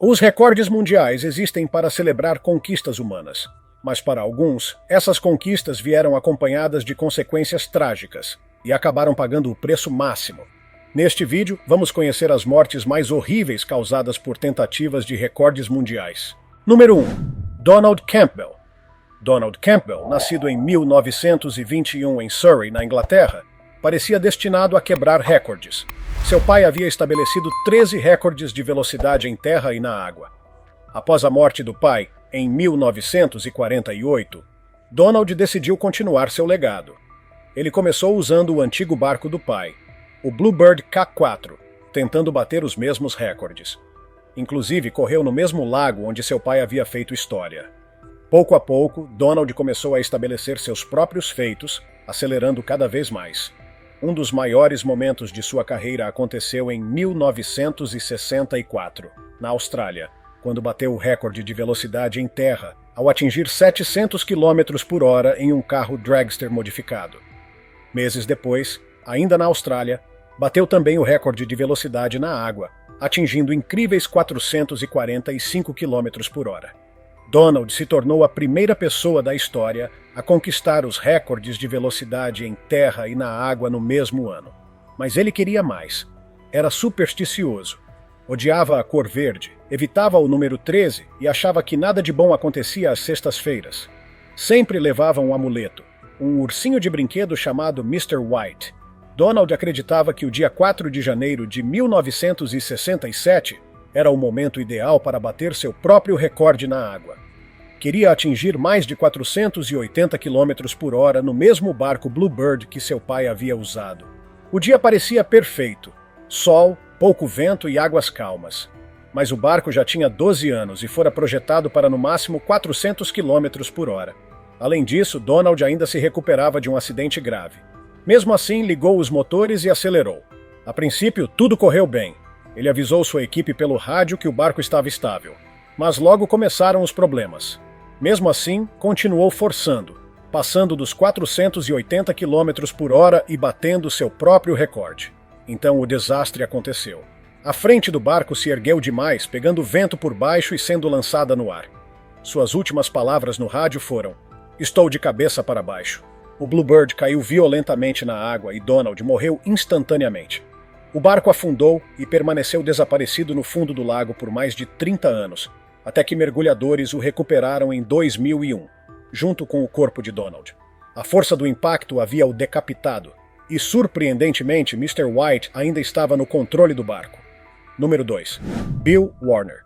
Os recordes mundiais existem para celebrar conquistas humanas, mas para alguns, essas conquistas vieram acompanhadas de consequências trágicas e acabaram pagando o preço máximo. Neste vídeo, vamos conhecer as mortes mais horríveis causadas por tentativas de recordes mundiais. Número 1. Donald Campbell. Donald Campbell, nascido em 1921 em Surrey, na Inglaterra, parecia destinado a quebrar recordes. Seu pai havia estabelecido 13 recordes de velocidade em terra e na água. Após a morte do pai, em 1948, Donald decidiu continuar seu legado. Ele começou usando o antigo barco do pai, o Bluebird K4, tentando bater os mesmos recordes. Inclusive, correu no mesmo lago onde seu pai havia feito história. Pouco a pouco, Donald começou a estabelecer seus próprios feitos, acelerando cada vez mais. Um dos maiores momentos de sua carreira aconteceu em 1964, na Austrália, quando bateu o recorde de velocidade em terra, ao atingir 700 km por hora em um carro dragster modificado. Meses depois, ainda na Austrália, bateu também o recorde de velocidade na água, atingindo incríveis 445 km por hora. Donald se tornou a primeira pessoa da história a conquistar os recordes de velocidade em terra e na água no mesmo ano. Mas ele queria mais. Era supersticioso. Odiava a cor verde, evitava o número 13 e achava que nada de bom acontecia às sextas-feiras. Sempre levava um amuleto, um ursinho de brinquedo chamado Mr. White. Donald acreditava que o dia 4 de janeiro de 1967 era o momento ideal para bater seu próprio recorde na água. Queria atingir mais de 480 km por hora no mesmo barco Bluebird que seu pai havia usado. O dia parecia perfeito. Sol, pouco vento e águas calmas. Mas o barco já tinha 12 anos e fora projetado para no máximo 400 km por hora. Além disso, Donald ainda se recuperava de um acidente grave. Mesmo assim, ligou os motores e acelerou. A princípio, tudo correu bem. Ele avisou sua equipe pelo rádio que o barco estava estável. Mas logo começaram os problemas. Mesmo assim, continuou forçando, passando dos 480 km por hora e batendo seu próprio recorde. Então o desastre aconteceu. A frente do barco se ergueu demais, pegando vento por baixo e sendo lançada no ar. Suas últimas palavras no rádio foram: "Estou de cabeça para baixo." O Bluebird caiu violentamente na água e Donald morreu instantaneamente. O barco afundou e permaneceu desaparecido no fundo do lago por mais de 30 anos, até que mergulhadores o recuperaram em 2001, junto com o corpo de Donald. A força do impacto havia o decapitado, e surpreendentemente Mr. White ainda estava no controle do barco. Número 2. Bill Warner.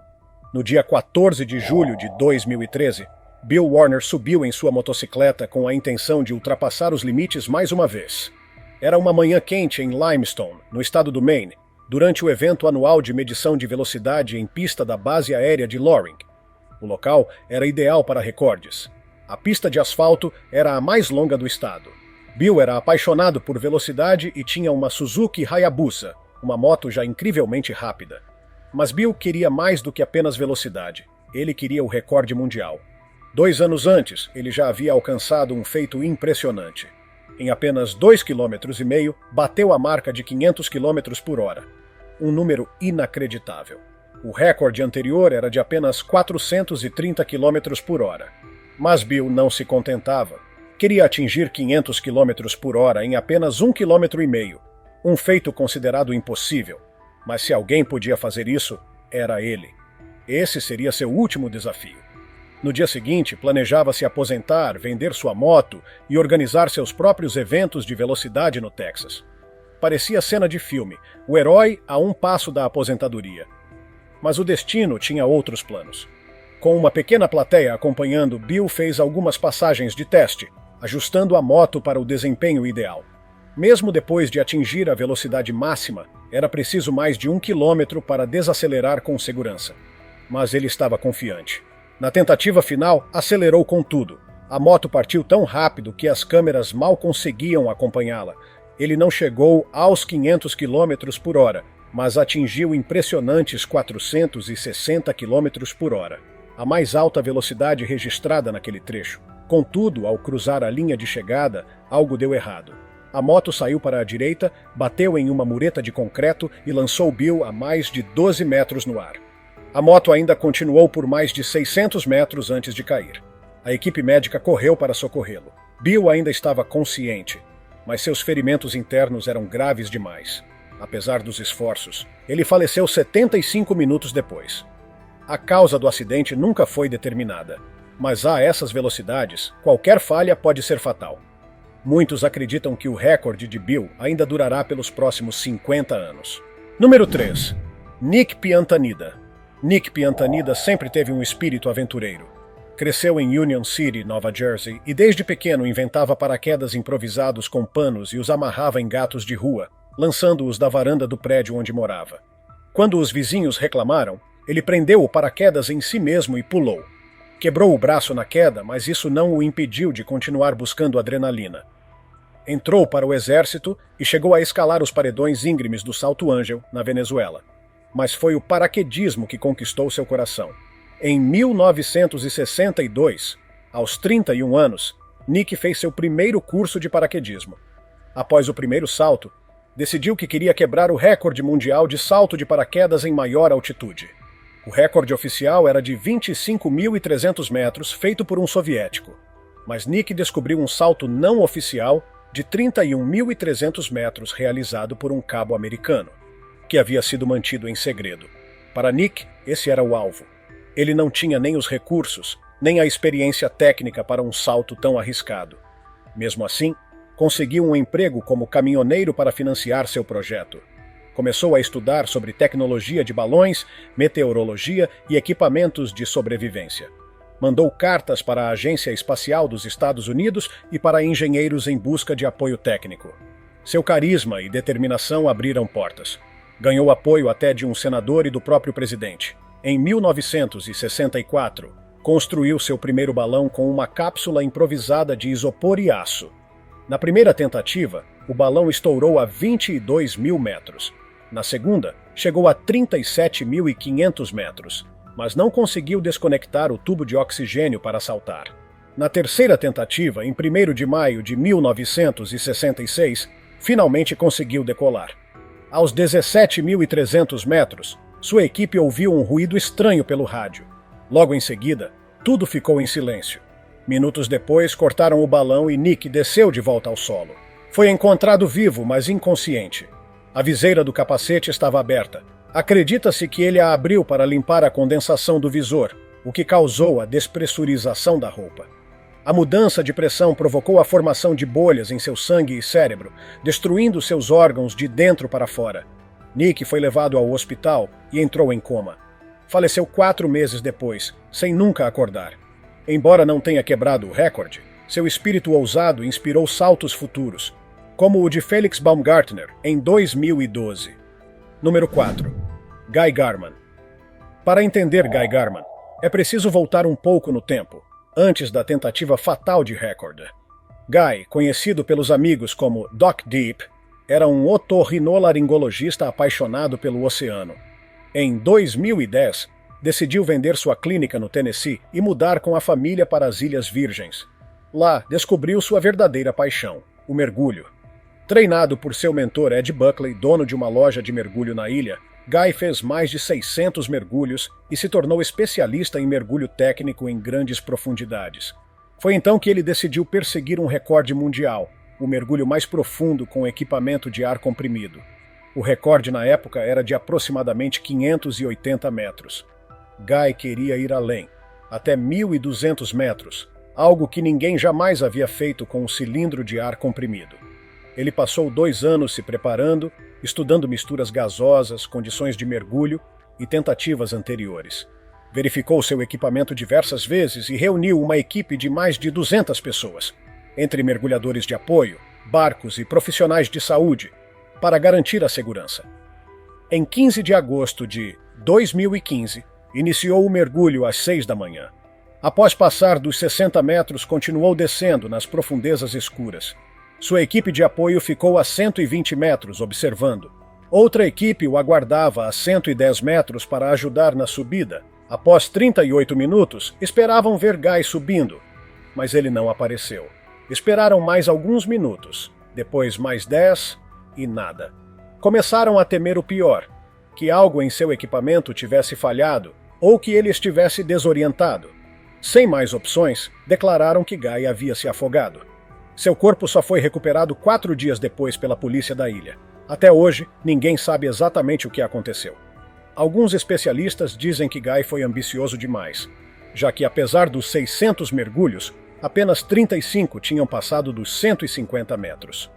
No dia 14 de julho de 2013, Bill Warner subiu em sua motocicleta com a intenção de ultrapassar os limites mais uma vez. Era uma manhã quente em Limestone, no estado do Maine, durante o evento anual de medição de velocidade em pista da base aérea de Loring. O local era ideal para recordes. A pista de asfalto era a mais longa do estado. Bill era apaixonado por velocidade e tinha uma Suzuki Hayabusa, uma moto já incrivelmente rápida. Mas Bill queria mais do que apenas velocidade. Ele queria o recorde mundial. 2 anos antes, ele já havia alcançado um feito impressionante. Em apenas 2,5 km, bateu a marca de 500 km por hora. Um número inacreditável. O recorde anterior era de apenas 430 km por hora. Mas Bill não se contentava. Queria atingir 500 km por hora em apenas 1,5 km. Um feito considerado impossível. Mas se alguém podia fazer isso, era ele. Esse seria seu último desafio. No dia seguinte, planejava se aposentar, vender sua moto e organizar seus próprios eventos de velocidade no Texas. Parecia cena de filme, o herói a um passo da aposentadoria. Mas o destino tinha outros planos. Com uma pequena plateia acompanhando, Bill fez algumas passagens de teste, ajustando a moto para o desempenho ideal. Mesmo depois de atingir a velocidade máxima, era preciso mais de 1 km para desacelerar com segurança. Mas ele estava confiante. Na tentativa final, acelerou com tudo. A moto partiu tão rápido que as câmeras mal conseguiam acompanhá-la. Ele não chegou aos 500 km por hora, mas atingiu impressionantes 460 km por hora, a mais alta velocidade registrada naquele trecho. Contudo, ao cruzar a linha de chegada, algo deu errado. A moto saiu para a direita, bateu em uma mureta de concreto e lançou Bill a mais de 12 metros no ar. A moto ainda continuou por mais de 600 metros antes de cair. A equipe médica correu para socorrê-lo. Bill ainda estava consciente, mas seus ferimentos internos eram graves demais. Apesar dos esforços, ele faleceu 75 minutos depois. A causa do acidente nunca foi determinada, mas a essas velocidades, qualquer falha pode ser fatal. Muitos acreditam que o recorde de Bill ainda durará pelos próximos 50 anos. Número 3. Nick Piantanida. Nick Piantanida sempre teve um espírito aventureiro. Cresceu em Union City, Nova Jersey, e desde pequeno inventava paraquedas improvisados com panos e os amarrava em gatos de rua, lançando-os da varanda do prédio onde morava. Quando os vizinhos reclamaram, ele prendeu o paraquedas em si mesmo e pulou. Quebrou o braço na queda, mas isso não o impediu de continuar buscando adrenalina. Entrou para o exército e chegou a escalar os paredões íngremes do Salto Ángel, na Venezuela. Mas foi o paraquedismo que conquistou seu coração. Em 1962, aos 31 anos, Nick fez seu primeiro curso de paraquedismo. Após o primeiro salto, decidiu que queria quebrar o recorde mundial de salto de paraquedas em maior altitude. O recorde oficial era de 25.300 metros, feito por um soviético. Mas Nick descobriu um salto não oficial de 31.300 metros realizado por um cabo americano, que havia sido mantido em segredo. Para Nick, esse era o alvo. Ele não tinha nem os recursos, nem a experiência técnica para um salto tão arriscado. Mesmo assim, conseguiu um emprego como caminhoneiro para financiar seu projeto. Começou a estudar sobre tecnologia de balões, meteorologia e equipamentos de sobrevivência. Mandou cartas para a Agência Espacial dos Estados Unidos e para engenheiros em busca de apoio técnico. Seu carisma e determinação abriram portas. Ganhou apoio até de um senador e do próprio presidente. Em 1964, construiu seu primeiro balão com uma cápsula improvisada de isopor e aço. Na primeira tentativa, o balão estourou a 22.000 metros. Na segunda, chegou a 37.500 metros, mas não conseguiu desconectar o tubo de oxigênio para saltar. Na terceira tentativa, em 1º de maio de 1966, finalmente conseguiu decolar. Aos 17.300 metros, sua equipe ouviu um ruído estranho pelo rádio. Logo em seguida, tudo ficou em silêncio. Minutos depois, cortaram o balão e Nick desceu de volta ao solo. Foi encontrado vivo, mas inconsciente. A viseira do capacete estava aberta. Acredita-se que ele a abriu para limpar a condensação do visor, o que causou a despressurização da roupa. A mudança de pressão provocou a formação de bolhas em seu sangue e cérebro, destruindo seus órgãos de dentro para fora. Nick foi levado ao hospital e entrou em coma. Faleceu 4 meses depois, sem nunca acordar. Embora não tenha quebrado o recorde, seu espírito ousado inspirou saltos futuros, como o de Felix Baumgartner, em 2012. Número 4. Guy Garman. Para entender Guy Garman, é preciso voltar um pouco no tempo, antes da tentativa fatal de recorde. Guy, conhecido pelos amigos como Doc Deep, era um otorrinolaringologista apaixonado pelo oceano. Em 2010, decidiu vender sua clínica no Tennessee e mudar com a família para as Ilhas Virgens. Lá, descobriu sua verdadeira paixão, o mergulho. Treinado por seu mentor Ed Buckley, dono de uma loja de mergulho na ilha, Guy fez mais de 600 mergulhos e se tornou especialista em mergulho técnico em grandes profundidades. Foi então que ele decidiu perseguir um recorde mundial, o mergulho mais profundo com equipamento de ar comprimido. O recorde na época era de aproximadamente 580 metros. Guy queria ir além, até 1.200 metros, algo que ninguém jamais havia feito com um cilindro de ar comprimido. Ele passou 2 anos se preparando, estudando misturas gasosas, condições de mergulho e tentativas anteriores. Verificou seu equipamento diversas vezes e reuniu uma equipe de mais de 200 pessoas, entre mergulhadores de apoio, barcos e profissionais de saúde, para garantir a segurança. Em 15 de agosto de 2015, iniciou o mergulho às 6 da manhã. Após passar dos 60 metros, continuou descendo nas profundezas escuras. Sua equipe de apoio ficou a 120 metros observando. Outra equipe o aguardava a 110 metros para ajudar na subida. Após 38 minutos, esperavam ver Guy subindo, mas ele não apareceu. Esperaram mais alguns minutos, depois mais 10 e nada. Começaram a temer o pior, que algo em seu equipamento tivesse falhado ou que ele estivesse desorientado. Sem mais opções, declararam que Guy havia se afogado. Seu corpo só foi recuperado 4 dias depois pela polícia da ilha. Até hoje, ninguém sabe exatamente o que aconteceu. Alguns especialistas dizem que Guy foi ambicioso demais, já que apesar dos 600 mergulhos, apenas 35 tinham passado dos 150 metros.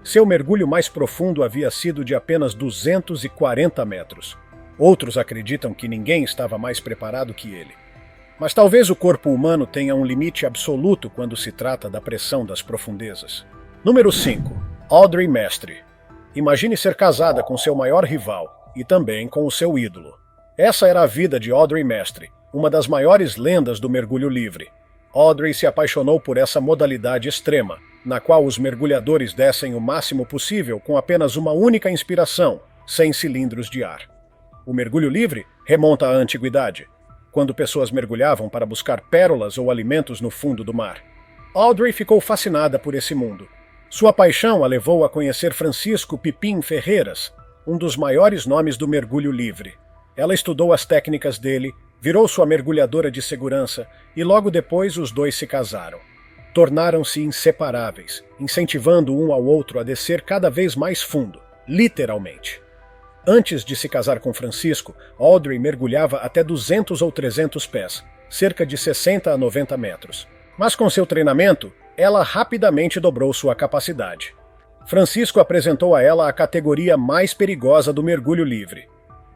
Seu mergulho mais profundo havia sido de apenas 240 metros. Outros acreditam que ninguém estava mais preparado que ele. Mas talvez o corpo humano tenha um limite absoluto quando se trata da pressão das profundezas. Número 5. Audrey Mestre. Imagine ser casada com seu maior rival e também com o seu ídolo. Essa era a vida de Audrey Mestre, uma das maiores lendas do mergulho livre. Audrey se apaixonou por essa modalidade extrema, na qual os mergulhadores descem o máximo possível com apenas uma única inspiração, sem cilindros de ar. O mergulho livre remonta à antiguidade, quando pessoas mergulhavam para buscar pérolas ou alimentos no fundo do mar. Audrey ficou fascinada por esse mundo. Sua paixão a levou a conhecer Francisco Pipim Ferreiras, um dos maiores nomes do mergulho livre. Ela estudou as técnicas dele, virou sua mergulhadora de segurança e logo depois os dois se casaram. Tornaram-se inseparáveis, incentivando um ao outro a descer cada vez mais fundo, literalmente. Antes de se casar com Francisco, Audrey mergulhava até 200 ou 300 pés, cerca de 60 a 90 metros. Mas com seu treinamento, ela rapidamente dobrou sua capacidade. Francisco apresentou a ela a categoria mais perigosa do mergulho livre,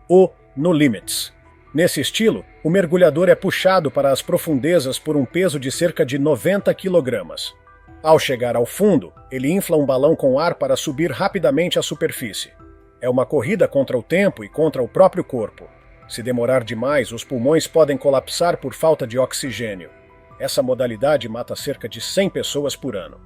o No Limits. Nesse estilo, o mergulhador é puxado para as profundezas por um peso de cerca de 90 kg. Ao chegar ao fundo, ele infla um balão com ar para subir rapidamente à superfície. É uma corrida contra o tempo e contra o próprio corpo. Se demorar demais, os pulmões podem colapsar por falta de oxigênio. Essa modalidade mata cerca de 100 pessoas por ano.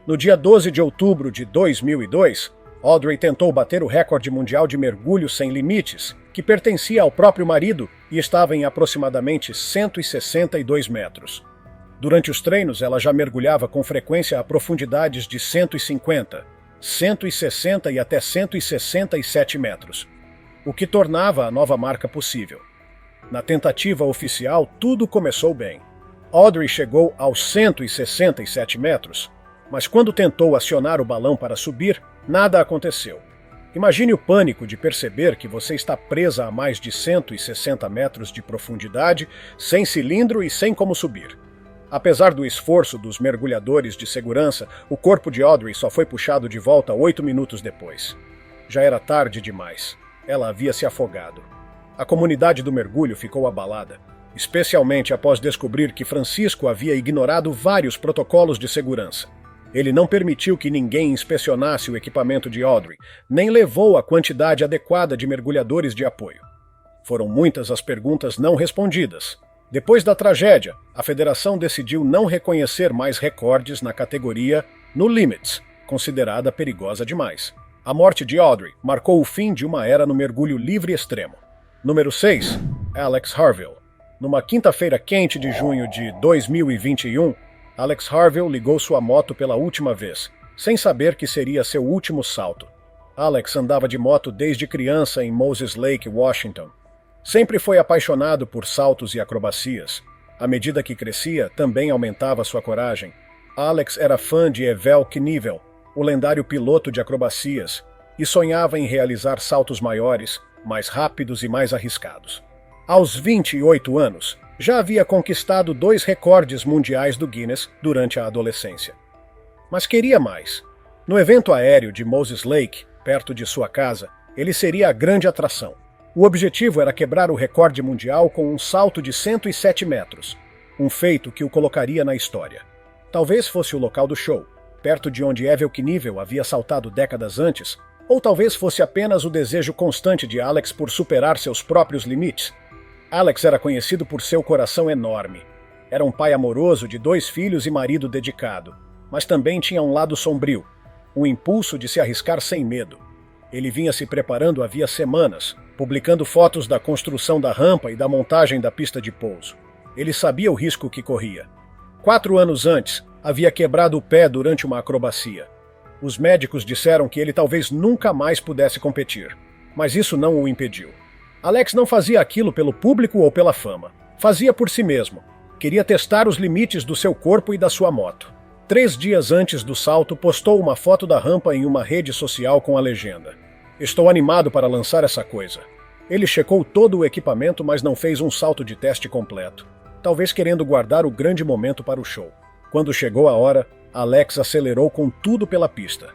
No dia 12 de outubro de 2002, Audrey tentou bater o recorde mundial de mergulho sem limites, que pertencia ao próprio marido e estava em aproximadamente 162 metros. Durante os treinos, ela já mergulhava com frequência a profundidades de 150, 160 e até 167 metros, o que tornava a nova marca possível. Na tentativa oficial, tudo começou bem. Audrey chegou aos 167 metros, mas quando tentou acionar o balão para subir, nada aconteceu. Imagine o pânico de perceber que você está presa a mais de 160 metros de profundidade, sem cilindro e sem como subir. Apesar do esforço dos mergulhadores de segurança, o corpo de Audrey só foi puxado de volta 8 minutos depois. Já era tarde demais. Ela havia se afogado. A comunidade do mergulho ficou abalada, especialmente após descobrir que Francisco havia ignorado vários protocolos de segurança. Ele não permitiu que ninguém inspecionasse o equipamento de Audrey, nem levou a quantidade adequada de mergulhadores de apoio. Foram muitas as perguntas não respondidas. Depois da tragédia, a federação decidiu não reconhecer mais recordes na categoria No Limits, considerada perigosa demais. A morte de Audrey marcou o fim de uma era no mergulho livre extremo. Número 6. Alex Harville. Numa quinta-feira quente de junho de 2021, Alex Harville ligou sua moto pela última vez, sem saber que seria seu último salto. Alex andava de moto desde criança em Moses Lake, Washington. Sempre foi apaixonado por saltos e acrobacias. À medida que crescia, também aumentava sua coragem. Alex era fã de Evel Knievel, o lendário piloto de acrobacias, e sonhava em realizar saltos maiores, mais rápidos e mais arriscados. Aos 28 anos, já havia conquistado 2 recordes mundiais do Guinness durante a adolescência. Mas queria mais. No evento aéreo de Moses Lake, perto de sua casa, ele seria a grande atração. O objetivo era quebrar o recorde mundial com um salto de 107 metros, um feito que o colocaria na história. Talvez fosse o local do show, perto de onde Evel Knievel havia saltado décadas antes, ou talvez fosse apenas o desejo constante de Alex por superar seus próprios limites. Alex era conhecido por seu coração enorme. Era um pai amoroso de 2 filhos e marido dedicado, mas também tinha um lado sombrio, um impulso de se arriscar sem medo. Ele vinha se preparando havia semanas, publicando fotos da construção da rampa e da montagem da pista de pouso. Ele sabia o risco que corria. 4 anos antes, havia quebrado o pé durante uma acrobacia. Os médicos disseram que ele talvez nunca mais pudesse competir, mas isso não o impediu. Alex não fazia aquilo pelo público ou pela fama. Fazia por si mesmo. Queria testar os limites do seu corpo e da sua moto. 3 dias antes do salto, postou uma foto da rampa em uma rede social com a legenda: "Estou animado para lançar essa coisa." Ele checou todo o equipamento, mas não fez um salto de teste completo, talvez querendo guardar o grande momento para o show. Quando chegou a hora, Alex acelerou com tudo pela pista.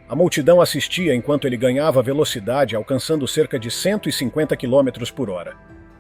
A multidão assistia enquanto ele ganhava velocidade, alcançando cerca de 150 km por hora.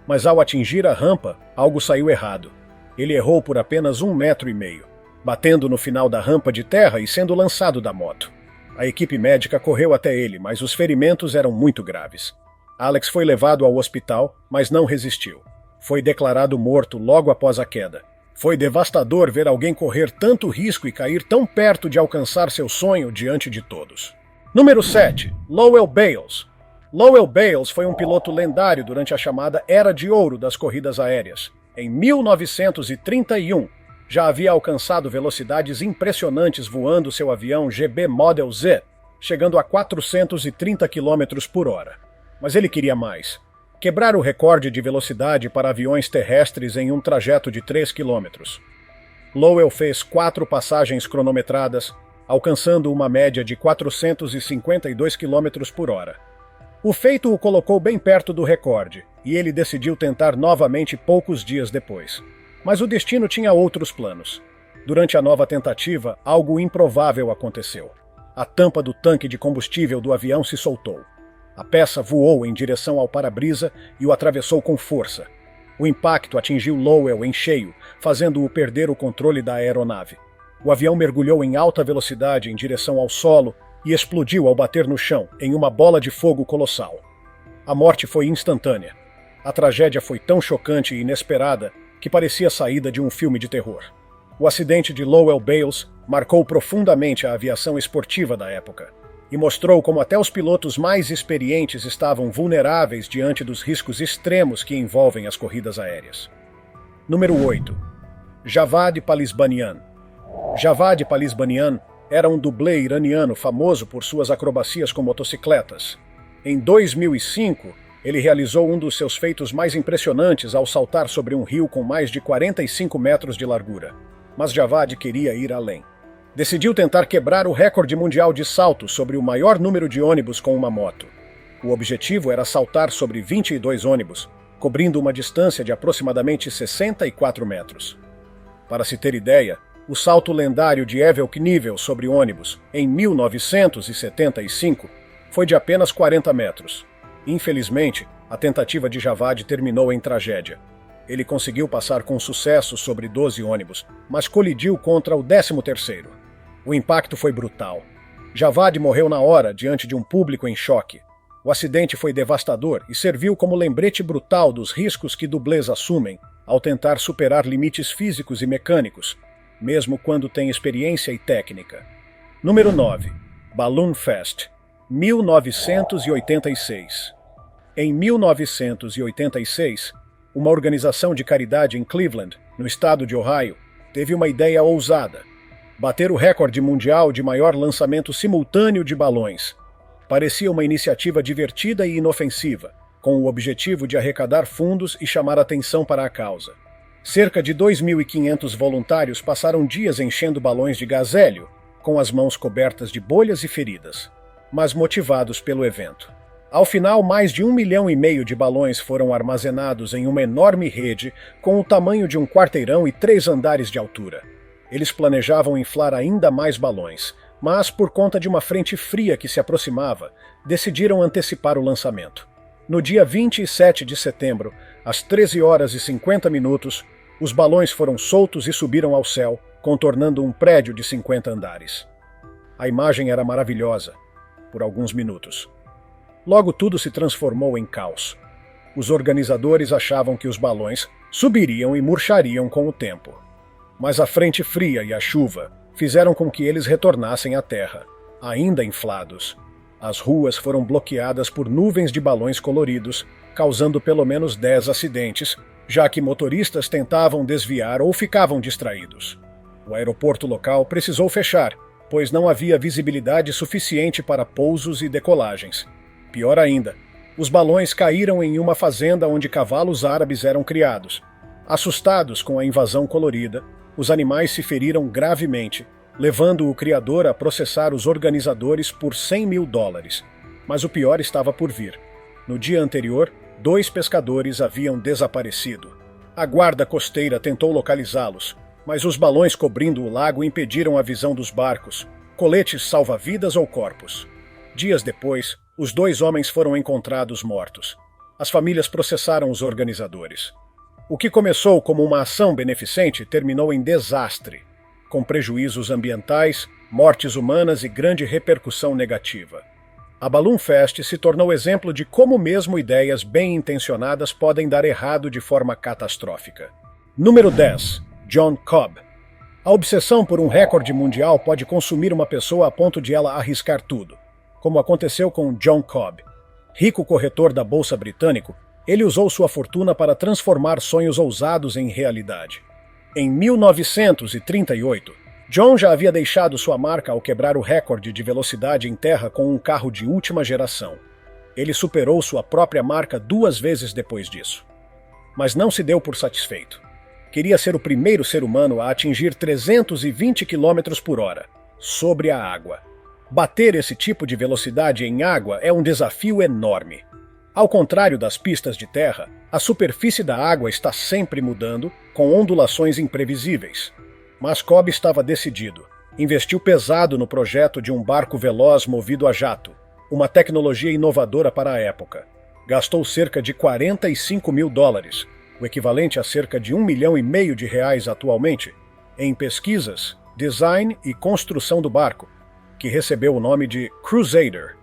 Mas ao atingir a rampa, algo saiu errado. Ele errou por apenas 1,5 metros, batendo no final da rampa de terra e sendo lançado da moto. A equipe médica correu até ele, mas os ferimentos eram muito graves. Alex foi levado ao hospital, mas não resistiu. Foi declarado morto logo após a queda. Foi devastador ver alguém correr tanto risco e cair tão perto de alcançar seu sonho diante de todos. Número 7. Lowell Bales. Lowell Bales foi um piloto lendário durante a chamada Era de Ouro das corridas aéreas. Em 1931, já havia alcançado velocidades impressionantes voando seu avião GB Model Z, chegando a 430 km por hora. Mas ele queria mais: quebrar o recorde de velocidade para aviões terrestres em um trajeto de 3 km. Lowell fez 4 passagens cronometradas, alcançando uma média de 452 km por hora. O feito o colocou bem perto do recorde, e ele decidiu tentar novamente poucos dias depois. Mas o destino tinha outros planos. Durante a nova tentativa, algo improvável aconteceu. A tampa do tanque de combustível do avião se soltou. A peça voou em direção ao para-brisa e o atravessou com força. O impacto atingiu Lowell em cheio, fazendo-o perder o controle da aeronave. O avião mergulhou em alta velocidade em direção ao solo e explodiu ao bater no chão, em uma bola de fogo colossal. A morte foi instantânea. A tragédia foi tão chocante e inesperada que parecia saída de um filme de terror. O acidente de Lowell Bales marcou profundamente a aviação esportiva da época e mostrou como até os pilotos mais experientes estavam vulneráveis diante dos riscos extremos que envolvem as corridas aéreas. Número 8. Javad Palisbanian. Javad Palisbanian era um dublê iraniano famoso por suas acrobacias com motocicletas. Em 2005, ele realizou um dos seus feitos mais impressionantes ao saltar sobre um rio com mais de 45 metros de largura. Mas Javad queria ir além. Decidiu tentar quebrar o recorde mundial de salto sobre o maior número de ônibus com uma moto. O objetivo era saltar sobre 22 ônibus, cobrindo uma distância de aproximadamente 64 metros. Para se ter ideia, o salto lendário de Evel Knievel sobre ônibus, em 1975, foi de apenas 40 metros. Infelizmente, a tentativa de Javad terminou em tragédia. Ele conseguiu passar com sucesso sobre 12 ônibus, mas colidiu contra o 13º. O impacto foi brutal. Javad morreu na hora diante de um público em choque. O acidente foi devastador e serviu como lembrete brutal dos riscos que dublês assumem ao tentar superar limites físicos e mecânicos, mesmo quando têm experiência e técnica. Número 9. Balloon Fest, 1986. Em 1986, uma organização de caridade em Cleveland, no estado de Ohio, teve uma ideia ousada: bater o recorde mundial de maior lançamento simultâneo de balões. Parecia uma iniciativa divertida e inofensiva, com o objetivo de arrecadar fundos e chamar atenção para a causa. Cerca de 2.500 voluntários passaram dias enchendo balões de gás hélio, com as mãos cobertas de bolhas e feridas, mas motivados pelo evento. Ao final, mais de 1,5 milhão de balões foram armazenados em uma enorme rede com o tamanho de um quarteirão e 3 andares de altura. Eles planejavam inflar ainda mais balões, mas, por conta de uma frente fria que se aproximava, decidiram antecipar o lançamento. No dia 27 de setembro, às 13h50, os balões foram soltos e subiram ao céu, contornando um prédio de 50 andares. A imagem era maravilhosa, por alguns minutos. Logo tudo se transformou em caos. Os organizadores achavam que os balões subiriam e murchariam com o tempo. Mas a frente fria e a chuva fizeram com que eles retornassem à terra, ainda inflados. As ruas foram bloqueadas por nuvens de balões coloridos, causando pelo menos 10 acidentes, já que motoristas tentavam desviar ou ficavam distraídos. O aeroporto local precisou fechar, pois não havia visibilidade suficiente para pousos e decolagens. Pior ainda, Os balões caíram em uma fazenda onde cavalos árabes eram criados. Assustados com a invasão colorida, os animais se feriram gravemente, levando o criador a processar os organizadores por $100 mil. Mas o pior estava por vir. No dia anterior, 2 pescadores haviam desaparecido. A guarda costeira tentou localizá-los, mas os balões cobrindo o lago impediram a visão dos barcos, coletes salva-vidas ou corpos. Dias depois, os 2 homens foram encontrados mortos. As famílias processaram os organizadores. O que começou como uma ação beneficente terminou em desastre, com prejuízos ambientais, mortes humanas e grande repercussão negativa. A Balloon Fest se tornou exemplo de como mesmo ideias bem-intencionadas podem dar errado de forma catastrófica. Número 10. John Cobb. A obsessão por um recorde mundial pode consumir uma pessoa a ponto de ela arriscar tudo, como aconteceu com John Cobb. Rico corretor da Bolsa Britânico, ele usou sua fortuna para transformar sonhos ousados em realidade. Em 1938, John já havia deixado sua marca ao quebrar o recorde de velocidade em terra com um carro de última geração. Ele superou sua própria marca 2 vezes depois disso. Mas não se deu por satisfeito. Queria ser o primeiro ser humano a atingir 320 km por hora, sobre a água. Bater esse tipo de velocidade em água é um desafio enorme. Ao contrário das pistas de terra, a superfície da água está sempre mudando, com ondulações imprevisíveis. Mas Cobb estava decidido. Investiu pesado no projeto de um barco veloz movido a jato, uma tecnologia inovadora para a época. Gastou cerca de $45 mil, o equivalente a cerca de R$1,5 milhão atualmente, em pesquisas, design e construção do barco, que recebeu o nome de Crusader.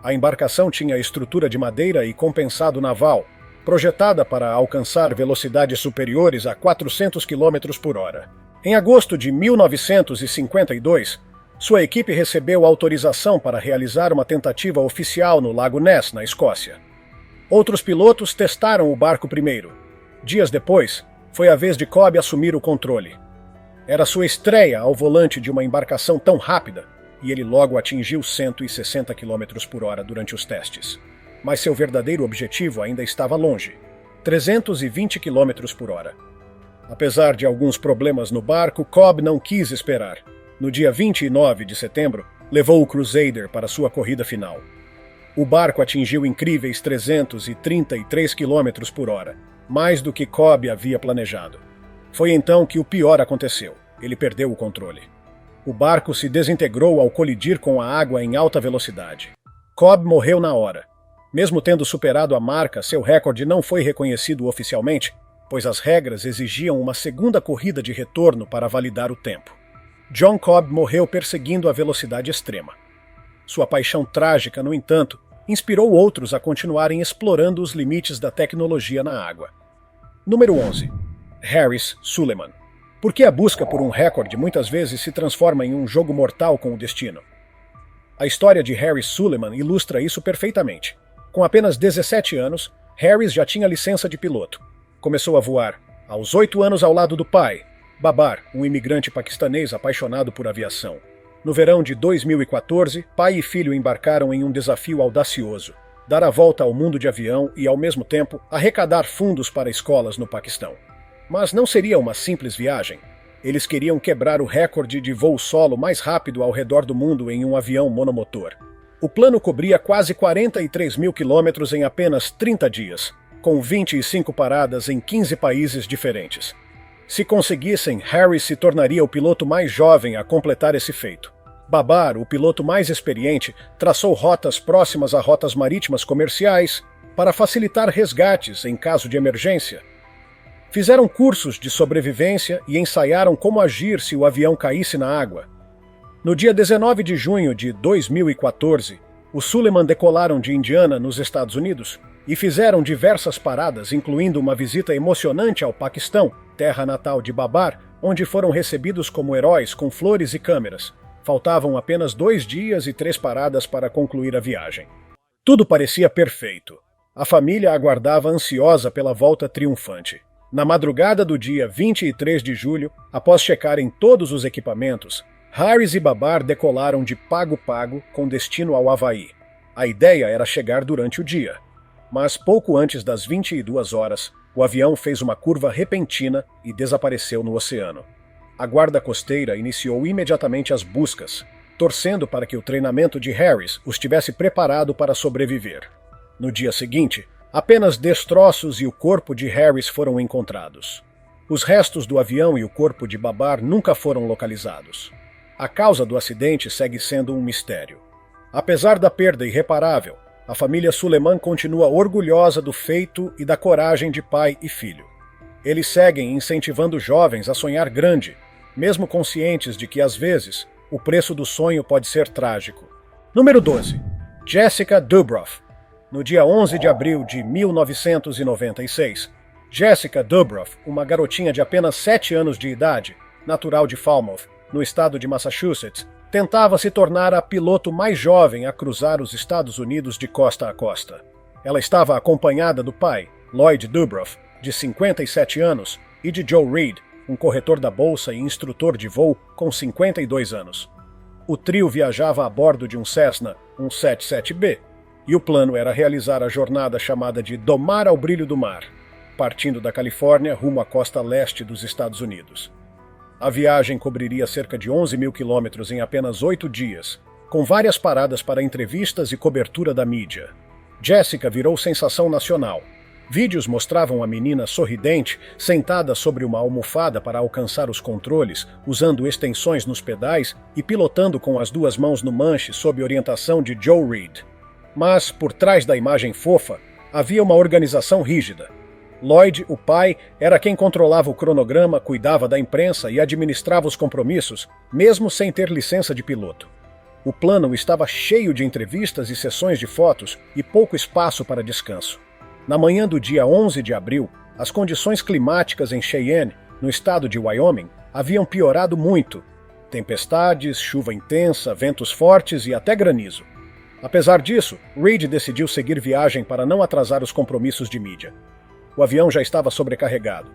A embarcação tinha estrutura de madeira e compensado naval, projetada para alcançar velocidades superiores a 400 km por hora. Em agosto de 1952, sua equipe recebeu autorização para realizar uma tentativa oficial no Lago Ness, na Escócia. Outros pilotos testaram o barco primeiro. Dias depois, foi a vez de Cobb assumir o controle. Era sua estreia ao volante de uma embarcação tão rápida, e ele logo atingiu 160 km por hora durante os testes. Mas seu verdadeiro objetivo ainda estava longe, 320 km por hora. Apesar de alguns problemas no barco, Cobb não quis esperar. No dia 29 de setembro, levou o Crusader para sua corrida final. O barco atingiu incríveis 333 km por hora, mais do que Cobb havia planejado. Foi então que o pior aconteceu. Ele perdeu o controle. O barco se desintegrou ao colidir com a água em alta velocidade. Cobb morreu na hora. Mesmo tendo superado a marca, seu recorde não foi reconhecido oficialmente, pois as regras exigiam uma segunda corrida de retorno para validar o tempo. John Cobb morreu perseguindo a velocidade extrema. Sua paixão trágica, no entanto, inspirou outros a continuarem explorando os limites da tecnologia na água. Número 11. Harris Sullivan. Por que a busca por um recorde muitas vezes se transforma em um jogo mortal com o destino? A história de Harris Sullivan ilustra isso perfeitamente. Com apenas 17 anos, Harris já tinha licença de piloto. Começou a voar, aos 8 anos ao lado do pai, Babar, um imigrante paquistanês apaixonado por aviação. No verão de 2014, pai e filho embarcaram em um desafio audacioso: dar a volta ao mundo de avião e, ao mesmo tempo, arrecadar fundos para escolas no Paquistão. Mas não seria uma simples viagem. Eles queriam quebrar o recorde de voo solo mais rápido ao redor do mundo em um avião monomotor. O plano cobria quase 43 mil quilômetros em apenas 30 dias, com 25 paradas em 15 países diferentes. Se conseguissem, Harris se tornaria o piloto mais jovem a completar esse feito. Babar, o piloto mais experiente, traçou rotas próximas a rotas marítimas comerciais para facilitar resgates em caso de emergência. Fizeram cursos de sobrevivência e ensaiaram como agir se o avião caísse na água. No dia 19 de junho de 2014, os Sullivan decolaram de Indiana, nos Estados Unidos, e fizeram diversas paradas, incluindo uma visita emocionante ao Paquistão, terra natal de Babar, onde foram recebidos como heróis com flores e câmeras. Faltavam apenas 2 dias e 3 paradas para concluir a viagem. Tudo parecia perfeito. A família aguardava ansiosa pela volta triunfante. Na madrugada do dia 23 de julho, após checarem todos os equipamentos, Harris e Babar decolaram de Pago Pago com destino ao Havaí. A ideia era chegar durante o dia. mas pouco antes das 22 horas, o avião fez uma curva repentina e desapareceu no oceano. A guarda costeira iniciou imediatamente as buscas, torcendo para que o treinamento de Harris os tivesse preparado para sobreviver. No dia seguinte, apenas destroços e o corpo de Harris foram encontrados. Os restos do avião e o corpo de Babar nunca foram localizados. A causa do acidente segue sendo um mistério. Apesar da perda irreparável, a família Suleiman continua orgulhosa do feito e da coragem de pai e filho. Eles seguem incentivando jovens a sonhar grande, mesmo conscientes de que, às vezes, o preço do sonho pode ser trágico. Número 12. Jessica Dubroff. No dia 11 de abril de 1996, Jessica Dubroff, uma garotinha de apenas 7 anos de idade, natural de Falmouth, no estado de Massachusetts, tentava se tornar a piloto mais jovem a cruzar os Estados Unidos de costa a costa. Ela estava acompanhada do pai, Lloyd Dubroff, de 57 anos, e de Joe Reed, um corretor da bolsa e instrutor de voo com 52 anos. O trio viajava a bordo de um Cessna 177B, e o plano era realizar a jornada chamada de Do Mar ao Brilho do Mar, partindo da Califórnia rumo à costa leste dos Estados Unidos. A viagem cobriria cerca de 11 mil quilômetros em apenas 8 dias, com várias paradas para entrevistas e cobertura da mídia. Jessica virou sensação nacional. Vídeos mostravam a menina sorridente, sentada sobre uma almofada para alcançar os controles, usando extensões nos pedais e pilotando com as 2 mãos no manche sob orientação de Joe Reed. Mas, por trás da imagem fofa, havia uma organização rígida. Lloyd, o pai, era quem controlava o cronograma, cuidava da imprensa e administrava os compromissos, mesmo sem ter licença de piloto. O plano estava cheio de entrevistas e sessões de fotos e pouco espaço para descanso. Na manhã do dia 11 de abril, as condições climáticas em Cheyenne, no estado de Wyoming, haviam piorado muito. Tempestades, chuva intensa, ventos fortes e até granizo. Apesar disso, Reed decidiu seguir viagem para não atrasar os compromissos de mídia. O avião já estava sobrecarregado.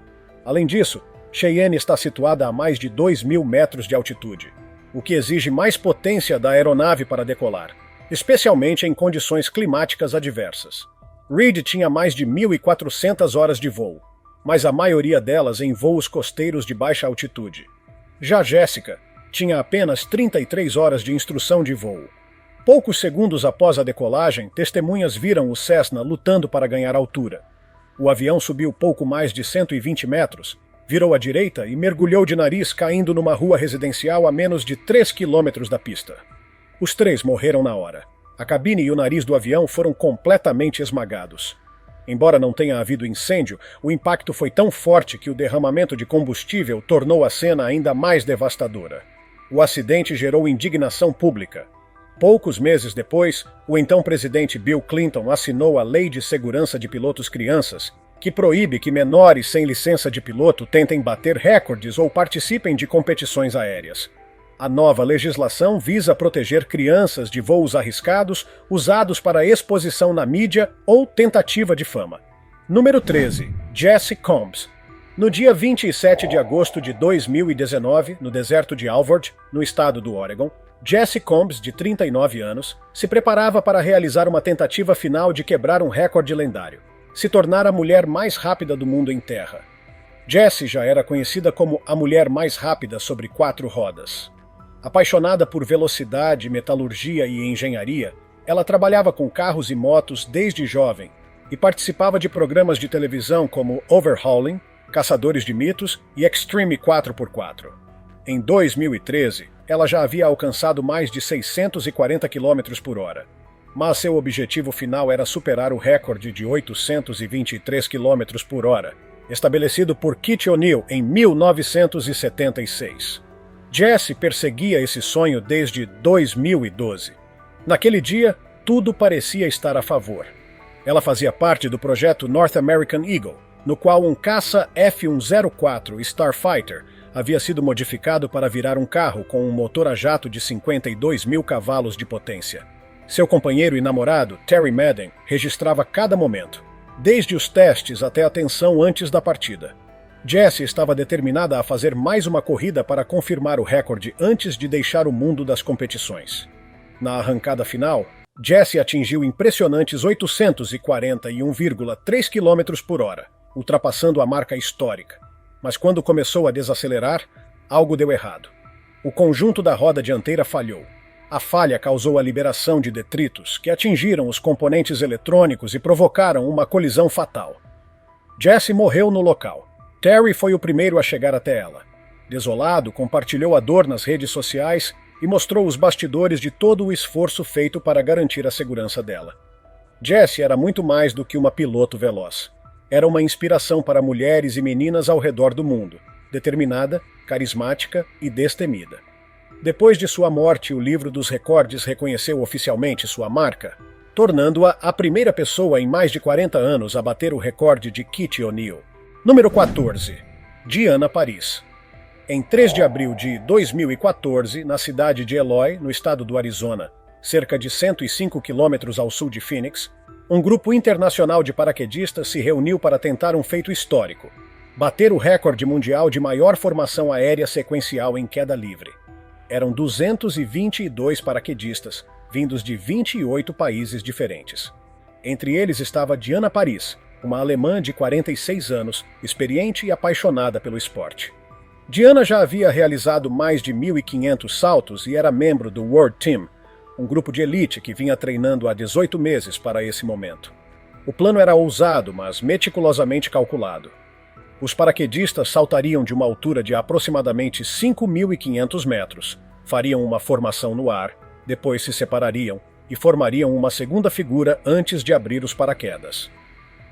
Além disso, Cheyenne está situada a mais de 2.000 metros de altitude, o que exige mais potência da aeronave para decolar, especialmente em condições climáticas adversas. Reed tinha mais de 1.400 horas de voo, mas a maioria delas em voos costeiros de baixa altitude. Já Jessica tinha apenas 33 horas de instrução de voo. Poucos segundos após a decolagem, testemunhas viram o Cessna lutando para ganhar altura. O avião subiu pouco mais de 120 metros, virou à direita e mergulhou de nariz caindo numa rua residencial a menos de 3 quilômetros da pista. Os 3 morreram na hora. A cabine e o nariz do avião foram completamente esmagados. Embora não tenha havido incêndio, o impacto foi tão forte que o derramamento de combustível tornou a cena ainda mais devastadora. O acidente gerou indignação pública. Poucos meses depois, o então presidente Bill Clinton assinou a Lei de Segurança de Pilotos Crianças, que proíbe que menores sem licença de piloto tentem bater recordes ou participem de competições aéreas. A nova legislação visa proteger crianças de voos arriscados usados para exposição na mídia ou tentativa de fama. Número 13. Jesse Combs. No dia 27 de agosto de 2019, no deserto de Alvord, no estado do Oregon, Jesse Combs, de 39 anos, se preparava para realizar uma tentativa final de quebrar um recorde lendário, se tornar a mulher mais rápida do mundo em terra. Jesse já era conhecida como a mulher mais rápida sobre 4 rodas. Apaixonada por velocidade, metalurgia e engenharia, ela trabalhava com carros e motos desde jovem e participava de programas de televisão como Overhauling, Caçadores de Mitos e Extreme 4x4. Em 2013, ela já havia alcançado mais de 640 km por hora, mas seu objetivo final era superar o recorde de 823 km por hora, estabelecido por Kit O'Neill em 1976. Jesse perseguia esse sonho desde 2012. Naquele dia, tudo parecia estar a favor. Ela fazia parte do projeto North American Eagle, no qual um caça F-104 Starfighter havia sido modificado para virar um carro com um motor a jato de 52 mil cavalos de potência. Seu companheiro e namorado, Terry Madden, registrava cada momento, desde os testes até a tensão antes da partida. Jesse estava determinada a fazer mais uma corrida para confirmar o recorde antes de deixar o mundo das competições. Na arrancada final, Jessie atingiu impressionantes 841,3 km por hora, ultrapassando a marca histórica. Mas quando começou a desacelerar, algo deu errado. O conjunto da roda dianteira falhou. A falha causou a liberação de detritos que atingiram os componentes eletrônicos e provocaram uma colisão fatal. Jessie morreu no local. Terry foi o primeiro a chegar até ela. Desolado, compartilhou a dor nas redes sociais e mostrou os bastidores de todo o esforço feito para garantir a segurança dela. Jessie era muito mais do que uma piloto veloz. Era uma inspiração para mulheres e meninas ao redor do mundo, determinada, carismática e destemida. Depois de sua morte, o livro dos recordes reconheceu oficialmente sua marca, tornando-a a primeira pessoa em mais de 40 anos a bater o recorde de Kitty O'Neill. Número 14. Diana Paris. Em 3 de abril de 2014, na cidade de Eloy, no estado do Arizona, cerca de 105 quilômetros ao sul de Phoenix, um grupo internacional de paraquedistas se reuniu para tentar um feito histórico: bater o recorde mundial de maior formação aérea sequencial em queda livre. Eram 222 paraquedistas, vindos de 28 países diferentes. Entre eles estava Diana Paris, uma alemã de 46 anos, experiente e apaixonada pelo esporte. Diana já havia realizado mais de 1.500 saltos e era membro do World Team, um grupo de elite que vinha treinando há 18 meses para esse momento. O plano era ousado, mas meticulosamente calculado. Os paraquedistas saltariam de uma altura de aproximadamente 5.500 metros, fariam uma formação no ar, depois se separariam e formariam uma segunda figura antes de abrir os paraquedas.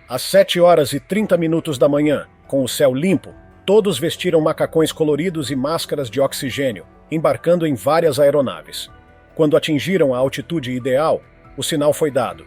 Às 7h30 da manhã, com o céu limpo, todos vestiram macacões coloridos e máscaras de oxigênio, embarcando em várias aeronaves. Quando atingiram a altitude ideal, o sinal foi dado.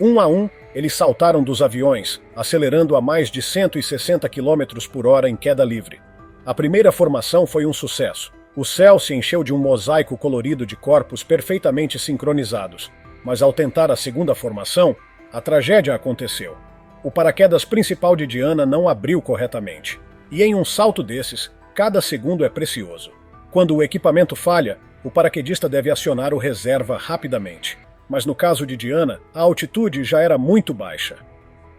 Um a um, eles saltaram dos aviões, acelerando a mais de 160 km por hora em queda livre. A primeira formação foi um sucesso. O céu se encheu de um mosaico colorido de corpos perfeitamente sincronizados. Mas ao tentar a segunda formação, a tragédia aconteceu. O paraquedas principal de Diana não abriu corretamente. E em um salto desses, cada segundo é precioso. Quando o equipamento falha, o paraquedista deve acionar o reserva rapidamente. Mas no caso de Diana, a altitude já era muito baixa.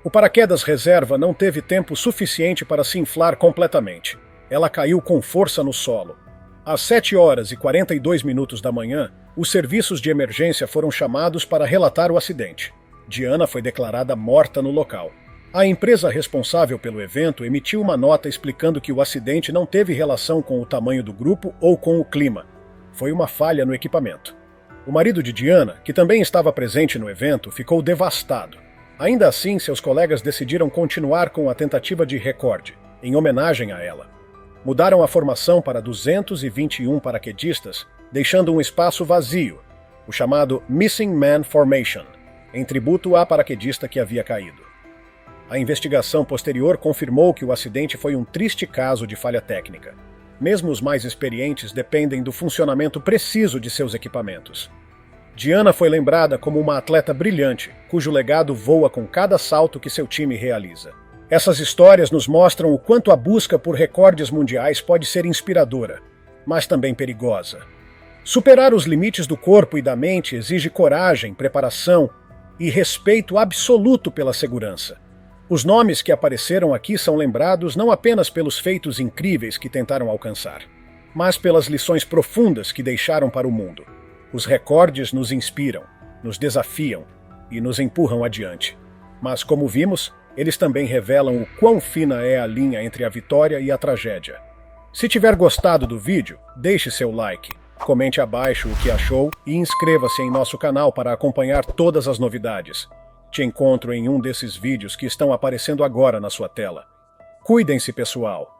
O paraquedas reserva não teve tempo suficiente para se inflar completamente. Ela caiu com força no solo. Às 7h42 da manhã, os serviços de emergência foram chamados para relatar o acidente. Diana foi declarada morta no local. A empresa responsável pelo evento emitiu uma nota explicando que o acidente não teve relação com o tamanho do grupo ou com o clima. Foi uma falha no equipamento. O marido de Diana, que também estava presente no evento, ficou devastado. Ainda assim, seus colegas decidiram continuar com a tentativa de recorde, em homenagem a ela. Mudaram a formação para 221 paraquedistas, deixando um espaço vazio, o chamado Missing Man Formation, em tributo à paraquedista que havia caído. A investigação posterior confirmou que o acidente foi um triste caso de falha técnica. Mesmo os mais experientes dependem do funcionamento preciso de seus equipamentos. Diana foi lembrada como uma atleta brilhante, cujo legado voa com cada salto que seu time realiza. Essas histórias nos mostram o quanto a busca por recordes mundiais pode ser inspiradora, mas também perigosa. Superar os limites do corpo e da mente exige coragem, preparação e respeito absoluto pela segurança. Os nomes que apareceram aqui são lembrados não apenas pelos feitos incríveis que tentaram alcançar, mas pelas lições profundas que deixaram para o mundo. Os recordes nos inspiram, nos desafiam e nos empurram adiante. Mas, como vimos, eles também revelam o quão fina é a linha entre a vitória e a tragédia. Se tiver gostado do vídeo, deixe seu like, comente abaixo o que achou e inscreva-se em nosso canal para acompanhar todas as novidades. Te encontro em um desses vídeos que estão aparecendo agora na sua tela. Cuidem-se, pessoal!